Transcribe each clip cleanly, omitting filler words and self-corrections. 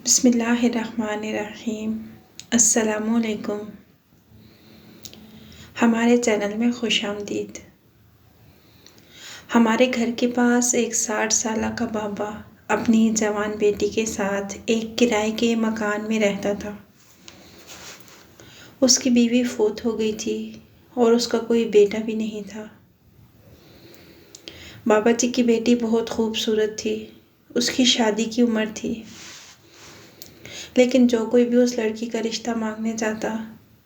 बिस्मिल्लाहिर्रहमानिर्रहीम। अस्सलामुअलैकुम। हमारे चैनल में खुशामदीद। हमारे घर के पास एक 60 साल का बाबा अपनी जवान बेटी के साथ एक किराए के मकान में रहता था। उसकी बीवी फौत हो गई थी और उसका कोई बेटा भी नहीं था। बाबा जी की बेटी बहुत खूबसूरत थी। उसकी शादी की उम्र थी, लेकिन जो कोई भी उस लड़की का रिश्ता मांगने जाता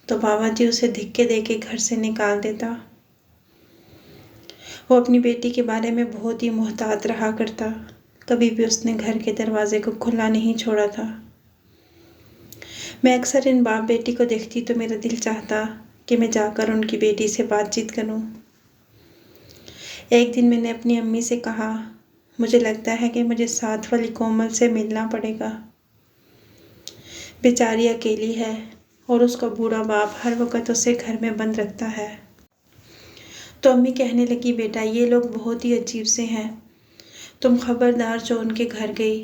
तो बाबा जी उसे धिक्के देके घर से निकाल देता। वो अपनी बेटी के बारे में बहुत ही मोहतात रहा करता। कभी भी उसने घर के दरवाजे को खुला नहीं छोड़ा था। मैं अक्सर इन बाप बेटी को देखती तो मेरा दिल चाहता कि मैं जाकर उनकी बेटी से बातचीत करूं। एक दिन मैंने अपनी अम्मी से कहा, मुझे लगता है कि मुझे साथ वाली कोमल से मिलना पड़ेगा। बेचारी अकेली है और उसका बूढ़ा बाप हर वक्त उसे घर में बंद रखता है। तो अम्मी कहने लगी, बेटा ये लोग बहुत ही अजीब से हैं, तुम खबरदार जो उनके घर गई।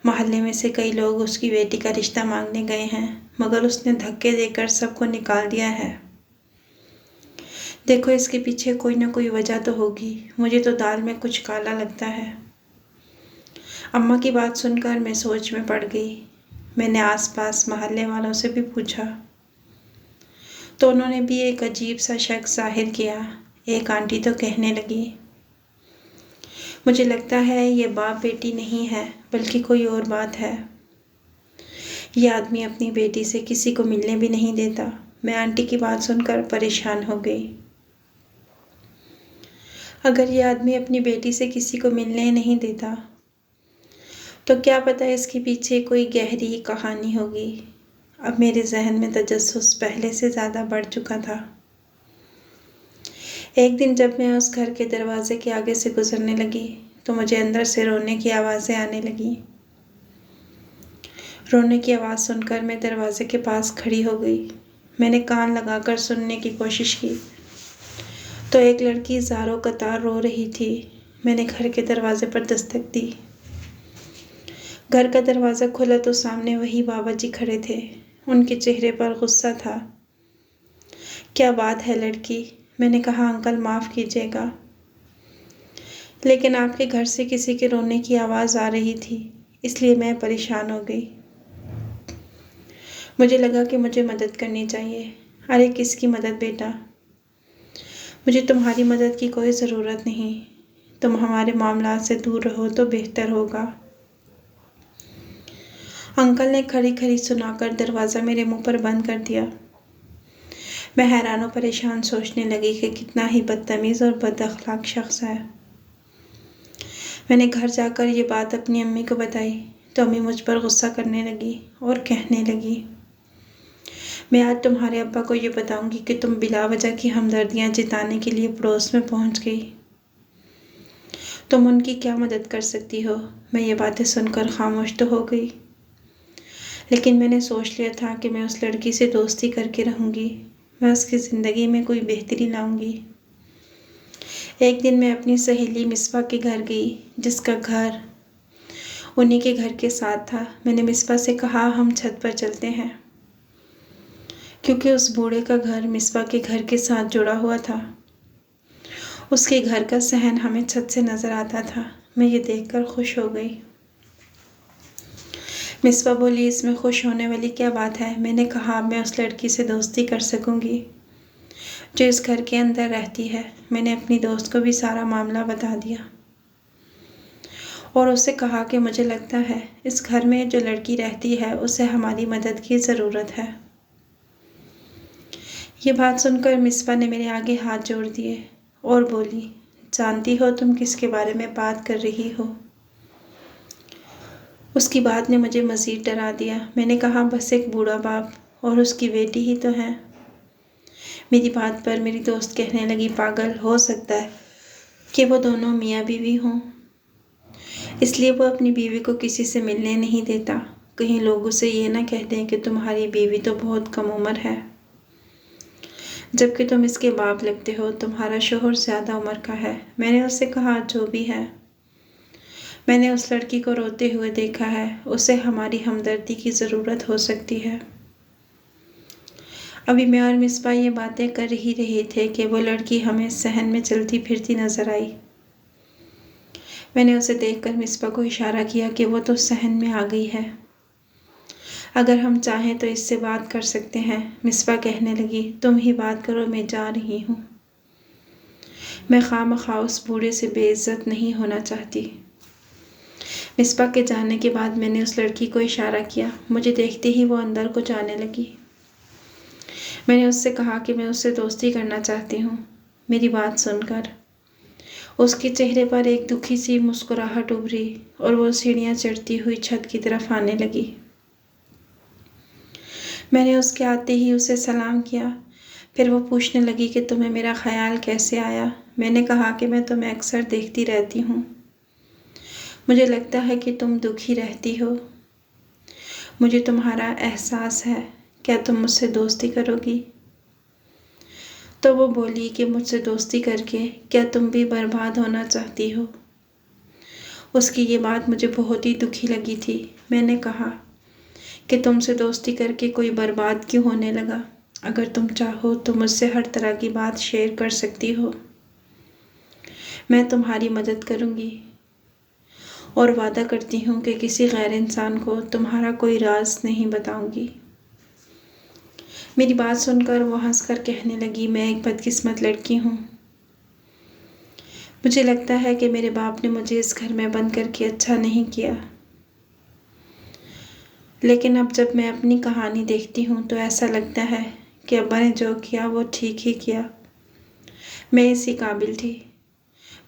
मोहल्ले में से कई लोग उसकी बेटी का रिश्ता मांगने गए हैं, मगर उसने धक्के देकर सबको निकाल दिया है। देखो इसके पीछे कोई ना कोई वजह तो होगी, मुझे तो दाल में कुछ काला लगता है। अम्मा की बात सुनकर मैं सोच में पड़ गई। मैंने आसपास मोहल्ले वालों से भी पूछा तो उन्होंने भी एक अजीब सा शक जाहिर किया। एक आंटी तो कहने लगी, मुझे लगता है ये बाप बेटी नहीं है बल्कि कोई और बात है। ये आदमी अपनी बेटी से किसी को मिलने भी नहीं देता। मैं आंटी की बात सुनकर परेशान हो गई। अगर ये आदमी अपनी बेटी से किसी को मिलने नहीं देता तो क्या पता इसके पीछे कोई गहरी कहानी होगी। अब मेरे जहन में तजस्सुस पहले से ज़्यादा बढ़ चुका था। एक दिन जब मैं उस घर के दरवाजे के आगे से गुजरने लगी तो मुझे अंदर से रोने की आवाज़ें आने लगी। रोने की आवाज़ सुनकर मैं दरवाजे के पास खड़ी हो गई। मैंने कान लगाकर सुनने की कोशिश की तो एक लड़की ज़ारो कतार रो रही थी। मैंने घर के दरवाजे पर दस्तक दी। घर का दरवाज़ा खुला तो सामने वही बाबा जी खड़े थे। उनके चेहरे पर गुस्सा था। क्या बात है लड़की? मैंने कहा, अंकल माफ़ कीजिएगा, लेकिन आपके घर से किसी के रोने की आवाज़ आ रही थी, इसलिए मैं परेशान हो गई। मुझे लगा कि मुझे मदद करनी चाहिए। अरे किसकी मदद बेटा? मुझे तुम्हारी मदद की कोई ज़रूरत नहीं। तुम हमारे मामलात से दूर रहो तो बेहतर होगा। अंकल ने खड़ी खड़ी सुनाकर दरवाज़ा मेरे मुंह पर बंद कर दिया। मैं हैरान और परेशान सोचने लगी कि कितना ही बदतमीज़ और बदअखलाक शख्स है। मैंने घर जाकर ये बात अपनी अम्मी को बताई तो अम्मी मुझ पर गुस्सा करने लगी और कहने लगी, मैं आज तुम्हारे अब्बा को ये बताऊंगी कि तुम बिला वजह की हमदर्दियाँ जिताने के लिए पड़ोस में पहुंच गई। तुम उनकी क्या मदद कर सकती हो? मैं ये बातें सुनकर खामोश तो हो गई, लेकिन मैंने सोच लिया था कि मैं उस लड़की से दोस्ती करके रहूँगी। मैं उसकी ज़िंदगी में कोई बेहतरी लाऊंगी। एक दिन मैं अपनी सहेली मिसबा के घर गई, जिसका घर उन्हीं के घर के साथ था। मैंने मिसबा से कहा, हम छत पर चलते हैं, क्योंकि उस बूढ़े का घर मिसबा के घर के साथ जुड़ा हुआ था। उसके घर का सहन हमें छत से नज़र आता था। मैं ये देखकर खुश हो गई। मिसबा बोली, इसमें खुश होने वाली क्या बात है? मैंने कहा, मैं उस लड़की से दोस्ती कर सकूंगी जो इस घर के अंदर रहती है। मैंने अपनी दोस्त को भी सारा मामला बता दिया और उससे कहा कि मुझे लगता है इस घर में जो लड़की रहती है उसे हमारी मदद की ज़रूरत है। ये बात सुनकर मिसबा ने मेरे आगे हाथ जोड़ दिए और बोली, जानती हो तुम किसके बारे में बात कर रही हो? उसकी बात ने मुझे मज़ीद डरा दिया। मैंने कहा, बस एक बूढ़ा बाप और उसकी बेटी ही तो है। मेरी बात पर मेरी दोस्त कहने लगी, पागल, हो सकता है कि वो दोनों मियाँ बीवी हों, इसलिए वो अपनी बीवी को किसी से मिलने नहीं देता। कहीं लोग उसे ये ना कह दें कि तुम्हारी बीवी तो बहुत कम उम्र है, जबकि तुम इसके बाप लगते हो। तुम्हारा शोहर ज़्यादा उम्र का है। मैंने उससे कहा, जो भी है, मैंने उस लड़की को रोते हुए देखा है, उसे हमारी हमदर्दी की ज़रूरत हो सकती है। अभी मैं और मिसबा ये बातें कर ही रहे थे कि वो लड़की हमें सहन में चलती फिरती नजर आई। मैंने उसे देखकर मिसबा को इशारा किया कि वो तो सहन में आ गई है, अगर हम चाहें तो इससे बात कर सकते हैं। मिसबा कहने लगी, तुम ही बात करो, मैं जा रही हूँ। मैं खामखा उस बूढ़े से बेइज्जत नहीं होना चाहती। मिसबा के जाने के बाद मैंने उस लड़की को इशारा किया। मुझे देखते ही वो अंदर को जाने लगी। मैंने उससे कहा कि मैं उससे दोस्ती करना चाहती हूँ। मेरी बात सुनकर उसके चेहरे पर एक दुखी सी मुस्कुराहट उभरी और वो सीढ़ियाँ चढ़ती हुई छत की तरफ आने लगी। मैंने उसके आते ही उसे सलाम किया। फिर वो पूछने लगी कि तुम्हें मेरा ख्याल कैसे आया। मैंने कहा कि मैं तुम्हें अक्सर देखती रहती हूँ, मुझे लगता है कि तुम दुखी रहती हो, मुझे तुम्हारा एहसास है, क्या तुम मुझसे दोस्ती करोगी? तो वो बोली कि मुझसे दोस्ती करके क्या तुम भी बर्बाद होना चाहती हो? उसकी ये बात मुझे बहुत ही दुखी लगी थी। मैंने कहा कि तुमसे दोस्ती करके कोई बर्बाद क्यों होने लगा? अगर तुम चाहो तो मुझसे हर तरह की बात शेयर कर सकती हो, मैं तुम्हारी मदद करूँगी और वादा करती हूँ कि किसी गैर इंसान को तुम्हारा कोई राज नहीं बताऊँगी। मेरी बात सुनकर वो हंसकर कहने लगी, मैं एक बदकिस्मत लड़की हूँ। मुझे लगता है कि मेरे बाप ने मुझे इस घर में बंद करके अच्छा नहीं किया, लेकिन अब जब मैं अपनी कहानी देखती हूँ तो ऐसा लगता है कि अब्बा ने जो किया वो ठीक ही किया। मैं इसी काबिल थी।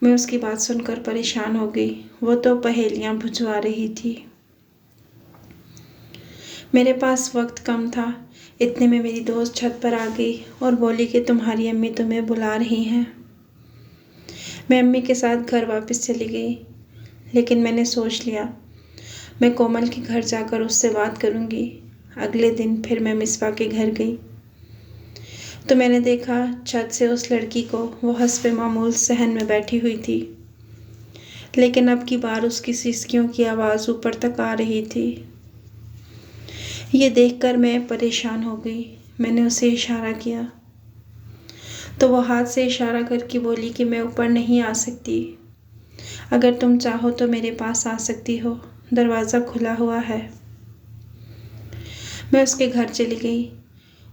मैं उसकी बात सुनकर परेशान हो गई। वो तो पहेलियाँ बुझवा रही थी। मेरे पास वक्त कम था। इतने में मेरी दोस्त छत पर आ गई और बोली कि तुम्हारी अम्मी तुम्हें बुला रही हैं। मैं अम्मी के साथ घर वापस चली गई, लेकिन मैंने सोच लिया मैं कोमल के घर जाकर उससे बात करूँगी। अगले दिन फिर मैं मिसबा के घर गई तो मैंने देखा छत से उस लड़की को वो हस्बे मामूल सहन में बैठी हुई थी, लेकिन अब की बार उसकी सिसकियों की आवाज़ ऊपर तक आ रही थी। ये देखकर मैं परेशान हो गई। मैंने उसे इशारा किया तो वो हाथ से इशारा करके बोली कि मैं ऊपर नहीं आ सकती, अगर तुम चाहो तो मेरे पास आ सकती हो, दरवाज़ा खुला हुआ है। मैं उसके घर चली गई।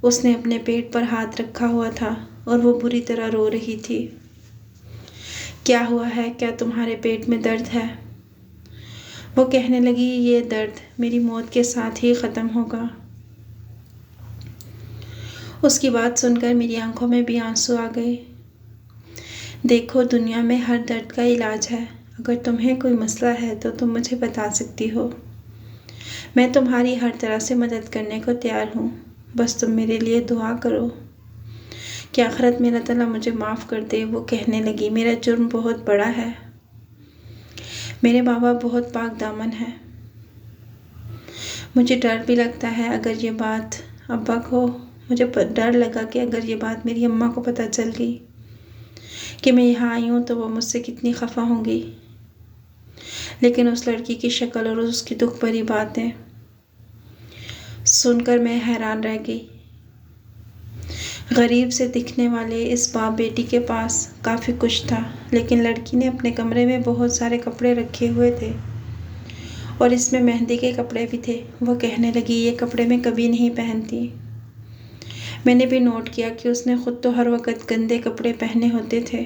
उसने अपने पेट पर हाथ रखा हुआ था और वो बुरी तरह रो रही थी। क्या हुआ है? क्या तुम्हारे पेट में दर्द है? वो कहने लगी, ये दर्द मेरी मौत के साथ ही ख़त्म होगा। उसकी बात सुनकर मेरी आंखों में भी आंसू आ गए। देखो, दुनिया में हर दर्द का इलाज है। अगर तुम्हें कोई मसला है तो तुम मुझे बता सकती हो। मैं तुम्हारी हर तरह से मदद करने को तैयार हूँ। बस तुम मेरे लिए दुआ करो कि आखिरत में अल्लाह ताला मुझे माफ़ कर दे। वो कहने लगी, मेरा जुर्म बहुत बड़ा है, मेरे बाबा बहुत पाक दामन है। मुझे डर भी लगता है अगर ये बात अब्बा को, मुझे डर लगा कि अगर ये बात मेरी अम्मा को पता चल गई कि मैं यहाँ आई हूँ तो वो मुझसे कितनी खफा होंगी। लेकिन उस लड़की की शक्ल और उसकी दुख भरी बातें सुनकर मैं हैरान रह गई। गरीब से दिखने वाले इस बाप बेटी के पास काफ़ी कुछ था, लेकिन लड़की ने अपने कमरे में बहुत सारे कपड़े रखे हुए थे और इसमें मेहंदी के कपड़े भी थे। वो कहने लगी, ये कपड़े मैं कभी नहीं पहनती। मैंने भी नोट किया कि उसने ख़ुद तो हर वक्त गंदे कपड़े पहने होते थे,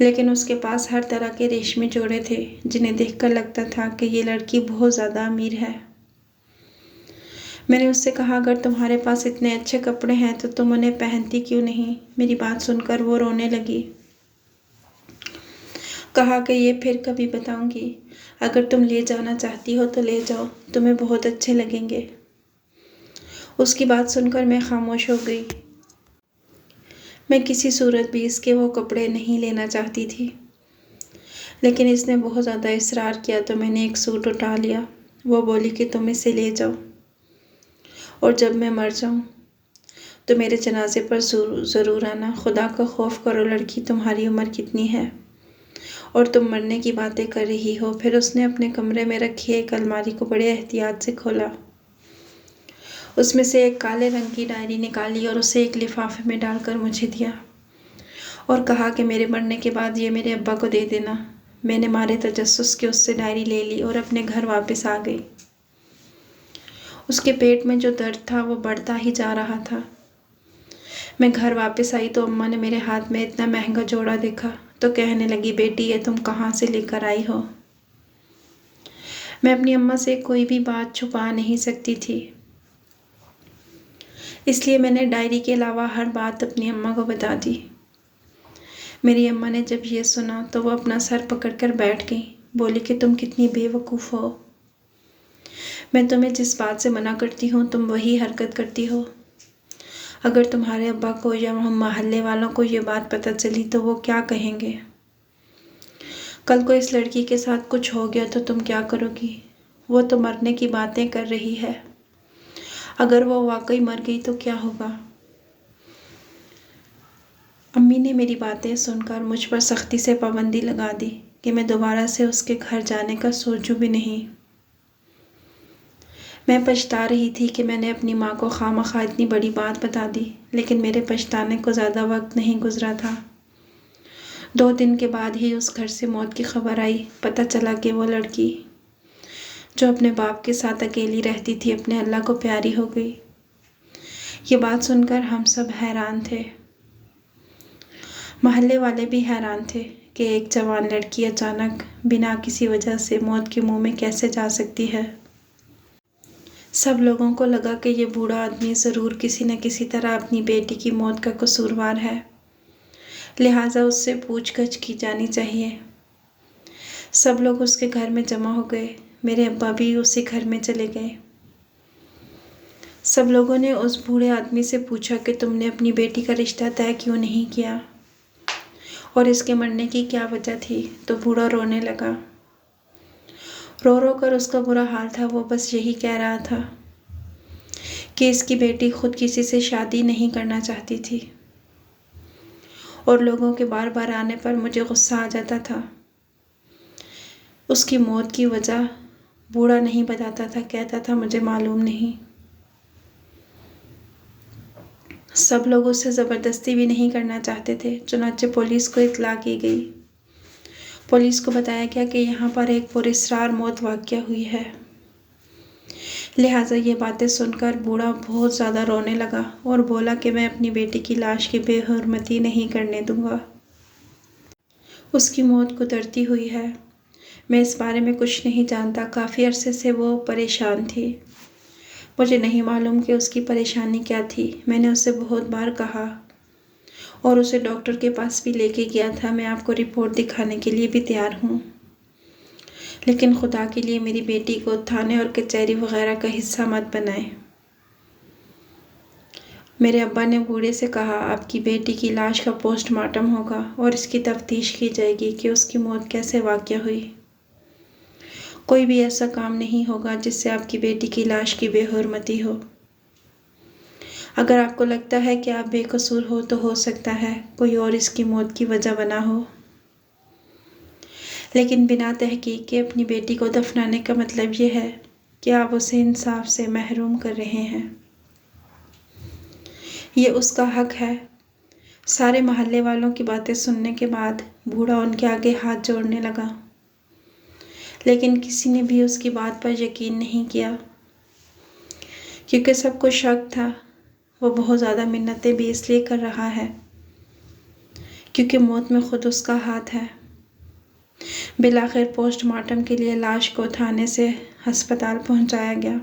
लेकिन उसके पास हर तरह के रेशमी जोड़े थे जिन्हें देखकर लगता था कि ये लड़की बहुत ज़्यादा अमीर है। मैंने उससे कहा, अगर तुम्हारे पास इतने अच्छे कपड़े हैं तो तुम उन्हें पहनती क्यों नहीं? मेरी बात सुनकर वो रोने लगी। कहा कि ये फिर कभी बताऊंगी, अगर तुम ले जाना चाहती हो तो ले जाओ, तुम्हें बहुत अच्छे लगेंगे। उसकी बात सुनकर मैं खामोश हो गई। मैं किसी सूरत भी इसके वो कपड़े नहीं लेना चाहती थी, लेकिन इसने बहुत ज़्यादा इसरार किया तो मैंने एक सूट उठा लिया। वो बोली कि तुम इसे ले जाओ और जब मैं मर जाऊं तो मेरे जनाजे पर ज़रूर आना। खुदा का खौफ करो लड़की, तुम्हारी उम्र कितनी है और तुम मरने की बातें कर रही हो। फिर उसने अपने कमरे में रखी एक अलमारी को बड़े एहतियात से खोला। उसमें से एक काले रंग की डायरी निकाली और उसे एक लिफाफे में डालकर मुझे दिया और कहा कि मेरे मरने के बाद ये मेरे अब्बा को दे देना। मैंने मारे तजस्सुस के उससे डायरी ले ली और अपने घर वापस आ गई। उसके पेट में जो दर्द था वो बढ़ता ही जा रहा था। मैं घर वापस आई तो अम्मा ने मेरे हाथ में इतना महंगा जोड़ा देखा तो कहने लगी, बेटी ये तुम कहाँ से लेकर आई हो। मैं अपनी अम्मा से कोई भी बात छुपा नहीं सकती थी, इसलिए मैंने डायरी के अलावा हर बात अपनी अम्मा को बता दी। मेरी अम्मा ने जब ये सुना तो वो अपना सर पकड़कर बैठ गई। बोली कि तुम कितनी बेवकूफ़ हो। मैं तुम्हें जिस बात से मना करती हूँ तुम वही हरकत करती हो। अगर तुम्हारे अब्बा को या हम मोहल्ले वालों को ये बात पता चली तो वो क्या कहेंगे। कल को इस लड़की के साथ कुछ हो गया तो तुम क्या करोगी। वो तो मरने की बातें कर रही है, अगर वो वाकई मर गई तो क्या होगा। अम्मी ने मेरी बातें सुनकर मुझ पर सख्ती से पाबंदी लगा दी कि मैं दोबारा से उसके घर जाने का सोचूं भी नहीं। मैं पछता रही थी कि मैंने अपनी माँ को खामखा इतनी बड़ी बात बता दी, लेकिन मेरे पछताने को ज़्यादा वक्त नहीं गुजरा था। 2 दिन के बाद ही उस घर से मौत की खबर आई। पता चला कि वो लड़की जो अपने बाप के साथ अकेली रहती थी अपने अल्लाह को प्यारी हो गई। ये बात सुनकर हम सब हैरान थे। मोहल्ले वाले भी हैरान थे कि एक जवान लड़की अचानक बिना किसी वजह से मौत के मुंह में कैसे जा सकती है। सब लोगों को लगा कि ये बूढ़ा आदमी ज़रूर किसी न किसी तरह अपनी बेटी की मौत का कसूरवार है, लिहाजा उससे पूछगछ की जानी चाहिए। सब लोग उसके घर में जमा हो गए। मेरे अब्बा भी उसी घर में चले गए। सब लोगों ने उस बूढ़े आदमी से पूछा कि तुमने अपनी बेटी का रिश्ता तय क्यों नहीं किया और इसके मरने की क्या वजह थी। तो बूढ़ा रोने लगा। रो रो कर उसका बुरा हाल था। वो बस यही कह रहा था कि इसकी बेटी खुद किसी से शादी नहीं करना चाहती थी और लोगों के बार बार आने पर मुझे गुस्सा आ जाता था। उसकी मौत की वजह बूढ़ा नहीं बताता था, कहता था मुझे मालूम नहीं। सब लोग उससे ज़बरदस्ती भी नहीं करना चाहते थे, चुनांचे पुलिस को इत्तला की गई। पुलिस को बताया गया कि यहाँ पर एक पुरस्रार मौत वाक़या हुई है। लिहाजा ये बातें सुनकर बूढ़ा बहुत ज़्यादा रोने लगा और बोला कि मैं अपनी बेटी की लाश की बेहुरमती नहीं करने दूंगा। उसकी मौत कुदरती हुई है। मैं इस बारे में कुछ नहीं जानता। काफ़ी अरसे से वो परेशान थी। मुझे नहीं मालूम कि उसकी परेशानी क्या थी। मैंने उससे बहुत बार कहा और उसे डॉक्टर के पास भी लेके गया था। मैं आपको रिपोर्ट दिखाने के लिए भी तैयार हूँ, लेकिन खुदा के लिए मेरी बेटी को थाने और कचहरी वगैरह का हिस्सा मत बनाएं। मेरे अब्बा ने बूढ़े से कहा, आपकी बेटी की लाश का पोस्टमार्टम होगा और इसकी तफ्तीश की जाएगी कि उसकी मौत कैसे वाक़या हुई। कोई भी ऐसा काम नहीं होगा जिससे आपकी बेटी की लाश की बेहुरमती हो। अगर आपको लगता है कि आप बेकसूर हो तो हो सकता है कोई और इसकी मौत की वजह बना हो, लेकिन बिना तहकीक के अपनी बेटी को दफनाने का मतलब ये है कि आप उसे इंसाफ से महरूम कर रहे हैं। ये उसका हक है। सारे मोहल्ले वालों की बातें सुनने के बाद बूढ़ा उनके आगे हाथ जोड़ने लगा, लेकिन किसी ने भी उसकी बात पर यकीन नहीं किया, क्योंकि सबको शक था। वो बहुत ज़्यादा मिन्नतें भी इसलिए कर रहा है क्योंकि मौत में खुद उसका हाथ है। बिलाखिर पोस्टमार्टम के लिए लाश को थाने से अस्पताल पहुंचाया गया।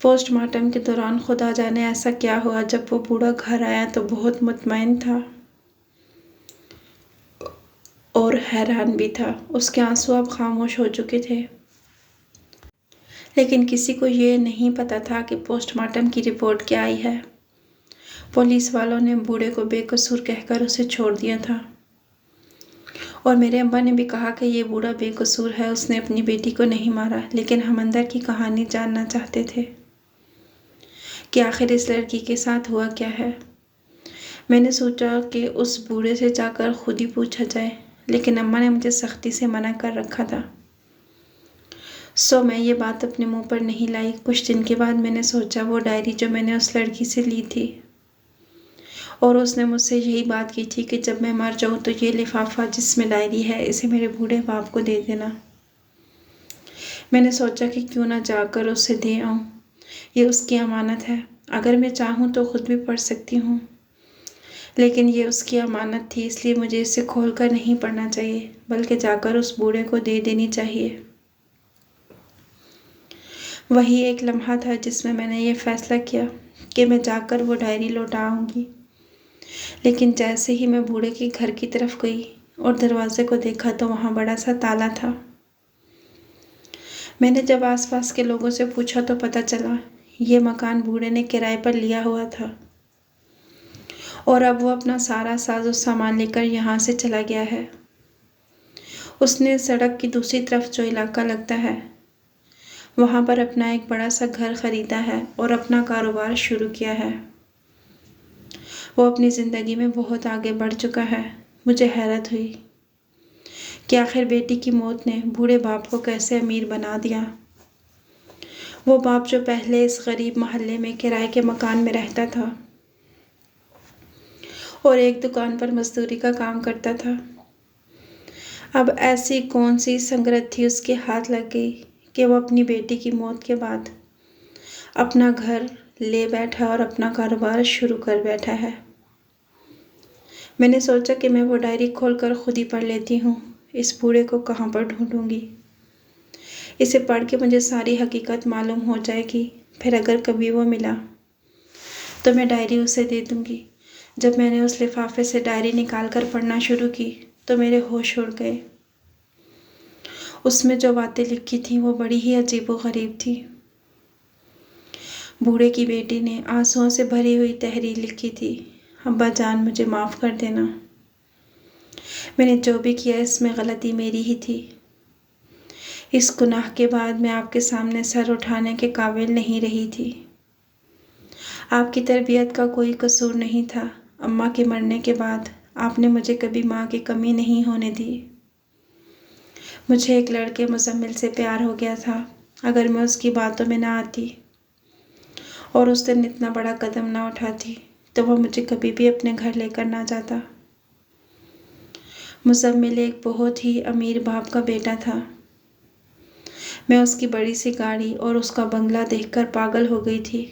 पोस्टमार्टम के दौरान खुदा जाने ऐसा क्या हुआ, जब वो बूढ़ा घर आया तो बहुत मुतमईन था और हैरान भी था। उसके आंसू अब खामोश हो चुके थे, लेकिन किसी को ये नहीं पता था कि पोस्टमार्टम की रिपोर्ट क्या आई है। पुलिस वालों ने बूढ़े को बेकसूर कहकर उसे छोड़ दिया था और मेरे अब्बा ने भी कहा कि ये बूढ़ा बेकसूर है, उसने अपनी बेटी को नहीं मारा। लेकिन हम अंदर की कहानी जानना चाहते थे कि आखिर इस लड़की के साथ हुआ क्या है। मैंने सोचा कि उस बूढ़े से जाकर खुद ही पूछा जाए, लेकिन अम्मा ने मुझे सख्ती से मना कर रखा था। सो मैं ये बात अपने मुंह पर नहीं लाई। कुछ दिन के बाद मैंने सोचा वो डायरी जो मैंने उस लड़की से ली थी, और उसने मुझसे यही बात की थी कि जब मैं मर जाऊँ तो ये लिफाफा जिसमें डायरी है इसे मेरे बूढ़े बाप को दे देना। मैंने सोचा कि क्यों ना जाकर उसे दे आऊँ, ये उसकी अमानत है। अगर मैं चाहूँ तो खुद भी पढ़ सकती हूँ, लेकिन ये उसकी अमानत थी, इसलिए मुझे इसे खोल कर नहीं पढ़ना चाहिए, बल्कि जाकर उस बूढ़े को दे देनी चाहिए। वही एक लम्हा था जिसमें मैंने ये फैसला किया कि मैं जाकर वो डायरी लौटा आऊँगी। लेकिन जैसे ही मैं बूढ़े के घर की तरफ गई और दरवाजे को देखा तो वहाँ बड़ा सा ताला था। मैंने जब आसपास के लोगों से पूछा तो पता चला ये मकान बूढ़े ने किराए पर लिया हुआ था, और अब वो अपना सारा साजो सामान लेकर यहाँ से चला गया है। उसने सड़क की दूसरी तरफ जो इलाका लगता है वहाँ पर अपना एक बड़ा सा घर खरीदा है और अपना कारोबार शुरू किया है। वो अपनी ज़िंदगी में बहुत आगे बढ़ चुका है। मुझे हैरत हुई कि आखिर बेटी की मौत ने बूढ़े बाप को कैसे अमीर बना दिया। वो बाप जो पहले इस गरीब मोहल्ले में किराए के मकान में रहता था और एक दुकान पर मजदूरी का काम करता था, अब ऐसी कौन सी संगत थी उसके हाथ लग गई कि वो अपनी बेटी की मौत के बाद अपना घर ले बैठा और अपना कारोबार शुरू कर बैठा है। मैंने सोचा कि मैं वो डायरी खोलकर खुद ही पढ़ लेती हूँ। इस बूढ़े को कहाँ पर ढूंढूंगी? इसे पढ़ के मुझे सारी हकीकत मालूम हो जाएगी। फिर अगर कभी वो मिला तो मैं डायरी उसे दे दूँगी। जब मैंने उस लिफाफे से डायरी निकाल कर पढ़ना शुरू की तो मेरे होश उड़ गए। उसमें जो बातें लिखी थीं वो बड़ी ही अजीबोगरीब थी। बूढ़े की बेटी ने आंसुओं से भरी हुई तहरीर लिखी थी, अब्बा जान मुझे माफ़ कर देना। मैंने जो भी किया इसमें गलती मेरी ही थी। इस गुनाह के बाद मैं आपके सामने सर उठाने के काबिल नहीं रही थी। आपकी तरबियत का कोई कसूर नहीं था। अम्मा के मरने के बाद आपने मुझे कभी माँ की कमी नहीं होने दी। मुझे एक लड़के मुज़म्मिल से प्यार हो गया था। अगर मैं उसकी बातों में ना आती और उस दिन इतना बड़ा कदम ना उठाती तो वह मुझे कभी भी अपने घर लेकर ना जाता। मुज़म्मिल एक बहुत ही अमीर बाप का बेटा था। मैं उसकी बड़ी सी गाड़ी और उसका बंगला देखकर पागल हो गई थी।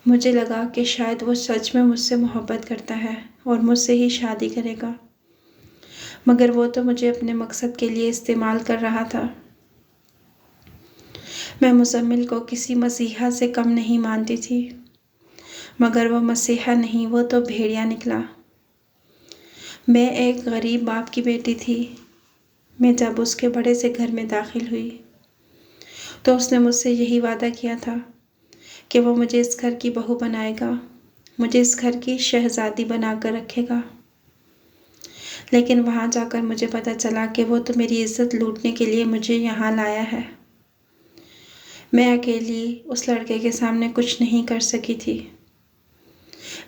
मुझे लगा कि शायद वो सच में मुझसे मोहब्बत करता है और मुझसे ही शादी करेगा, मगर वो तो मुझे अपने मकसद के लिए इस्तेमाल कर रहा था। मैं मुज़म्मिल को किसी मसीहा से कम नहीं मानती थी, मगर वो मसीहा नहीं, वो तो भेड़िया निकला। मैं एक गरीब बाप की बेटी थी। मैं जब उसके बड़े से घर में दाखिल हुई तो उसने मुझसे यही वादा किया था कि वो मुझे इस घर की बहू बनाएगा, मुझे इस घर की शहज़ादी बनाकर रखेगा। लेकिन वहाँ जाकर मुझे पता चला कि वो तो मेरी इज़्ज़त लूटने के लिए मुझे यहाँ लाया है। मैं अकेली उस लड़के के सामने कुछ नहीं कर सकी थी।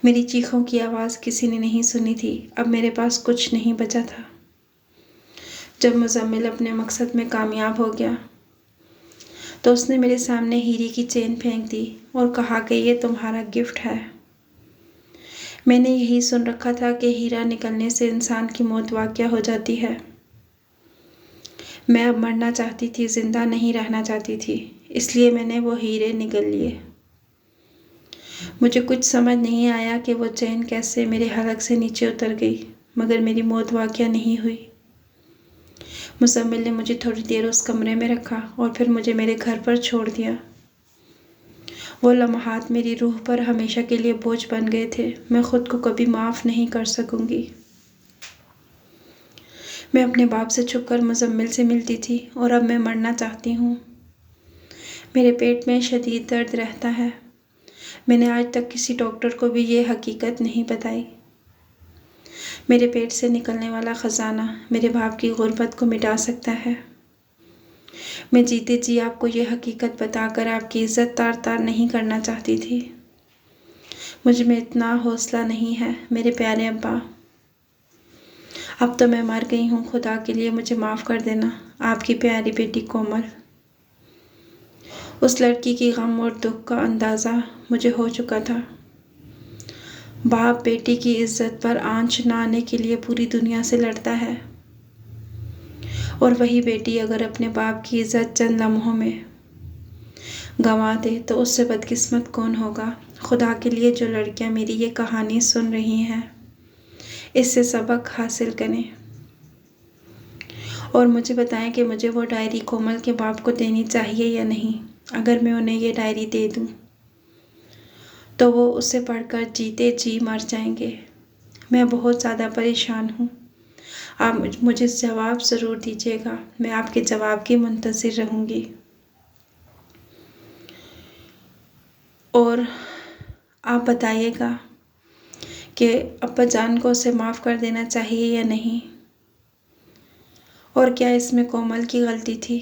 मेरी चीखों की आवाज़ किसी ने नहीं सुनी थी। अब मेरे पास कुछ नहीं बचा था। जब मुज़म्मिल अपने मकसद में कामयाब हो गया तो उसने मेरे सामने हीरे की चेन फेंक दी और कहा कि ये तुम्हारा गिफ्ट है। मैंने यही सुन रखा था कि हीरा निकलने से इंसान की मौत वाक़या हो जाती है। मैं अब मरना चाहती थी, ज़िंदा नहीं रहना चाहती थी, इसलिए मैंने वो हीरे निगल लिए। मुझे कुछ समझ नहीं आया कि वो चैन कैसे मेरे हलक से नीचे उतर गई, मगर मेरी मौत वाक़या नहीं हुई। मुज़म्मिल ने मुझे थोड़ी देर उस कमरे में रखा और फिर मुझे मेरे घर पर छोड़ दिया। वो लम्हात मेरी रूह पर हमेशा के लिए बोझ बन गए थे। मैं ख़ुद को कभी माफ़ नहीं कर सकूँगी। मैं अपने बाप से छुपकर मुज़म्मिल से मिलती थी और अब मैं मरना चाहती हूँ। मेरे पेट में शदीद दर्द रहता है। मैंने आज तक किसी डॉक्टर को भी ये हकीकत नहीं बताई। मेरे पेट से निकलने वाला ख़जाना मेरे बाप की गुर्बत को मिटा सकता है। मैं जीते जी आपको ये हकीकत बताकर आपकी इज़्ज़त तार तार नहीं करना चाहती थी। मुझ में इतना हौसला नहीं है मेरे प्यारे अब्बा। अब तो मैं मर गई हूँ, खुदा के लिए मुझे माफ़ कर देना। आपकी प्यारी बेटी कोमल। उस लड़की की गम और दुख का अंदाज़ा मुझे हो चुका था। बाप बेटी की इज्जत पर आंच न आने के लिए पूरी दुनिया से लड़ता है, और वही बेटी अगर अपने बाप की इज्जत चंद लम्हों में गंवा दे तो उससे बदकिस्मत कौन होगा। खुदा के लिए जो लड़कियां मेरी ये कहानी सुन रही हैं, इससे सबक हासिल करें और मुझे बताएं कि मुझे वो डायरी कोमल के बाप को देनी चाहिए या नहीं। अगर मैं उन्हें ये डायरी दे दूं तो वो उसे पढ़कर जीते जी मर जाएंगे। मैं बहुत ज़्यादा परेशान हूँ। आप मुझे जवाब ज़रूर दीजिएगा। मैं आपके जवाब की मुंतज़िर रहूँगी। और आप बताइएगा कि अब्बा जान को उसे माफ़ कर देना चाहिए या नहीं, और क्या इसमें कोमल की गलती थी।